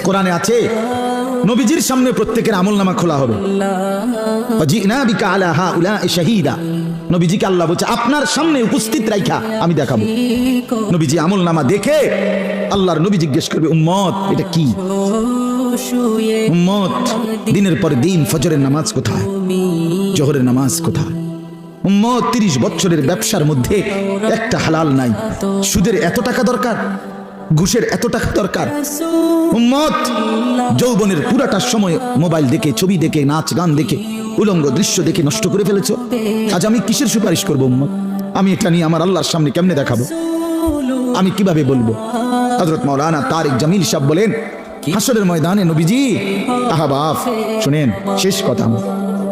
কোরআনে আছে নবীজির সামনে প্রত্যেকের আমলনামা খোলা হবে। ওয়াজিনা বিকা আলা হাউলা'i শাহীদা, নবীজিকে আল্লাহ বলছে আপনার সামনে উপস্থিত রাইখা আমি দেখাবো। নবীজি আমলনামা দেখে আল্লাহর নবী জিজ্ঞেস করবে উম্মত এটা কি? উম্মত দিনের পর দিন ফজরের নামাজ কোথায়, জোহরের নামাজ কোথায়? উম্মত 30 বছরের ব্যবসার মধ্যে একটা হালাল নাই, সুদের এত টাকা দরকার, ঘুষের এত টাকা দরকার। উম্মত যৌবনের পুরাটা সময় মোবাইল দেখে, ছবি দেখে, নাচ গান দেখে, উলঙ্গ দৃশ্য দেখে নষ্ট করে ফেলেছো। আজ আমি কিসের সুপারিশ করবো উম্মত? আমি এটা নিয়ে আমার আল্লাহর সামনে কেমনে দেখাবো? আমি কিভাবে বলবো? হযরত মাওলানা তারিক জামিল সাহেব বলেন হাসরের ময়দানে নবীজি, আহবাব শুনেন শেষ কথা,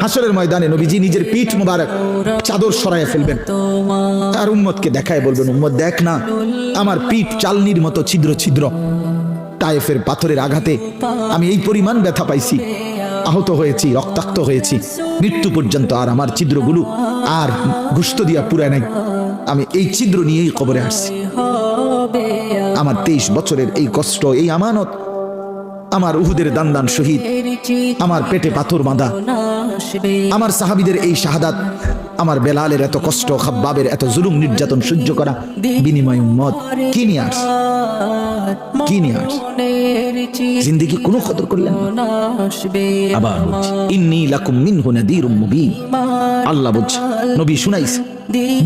হাসরের ময়দানে নবীজি নিজের পিঠ মোবারক চাদর সরাইয়া ফেলবেন আর উম্মতকে দেখায় বলবেন উম্মত দেখ না আমার পিঠ চালনির মতো ছিদ্র ছিদ্র, তায়েফের পাথরের আঘাতে আমি এই পরিমাণ ব্যথা পাইছি, আহত হয়েছি, রক্তাক্ত হয়েছি, মৃত্যু পর্যন্ত আর আমার ছিদ্রগুলো আর গোশত দিয়া পুরায় নাই, আমি এই ছিদ্র নিয়েই কবরে আসছি। আমার 23 বছরের এই কষ্ট, এই আমানত, আমার উহুদের দান শহীদ, আমার পেটে পাথর বাঁধা, আমার সাহাবীদের এই শাহাদাত, আমার বেলালের এত কষ্ট, খাব্বাবের এত জুলুম নির্যাতন সহ্য করা, বিনিময় উম্মত কি নিয়ে আস, কি নিয়ে আস? জিন্দেগি কোনো কদর করলেন না। আবার ইন্নী লাকুম মিনহু নাযীরুম মুবিন, আল্লাহ বলছে নবী শুনাইছে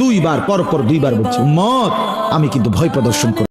2 বার, পর পর 2 বার বলছে উম্মত আমি কিন্তু ভয় প্রদর্শন করি।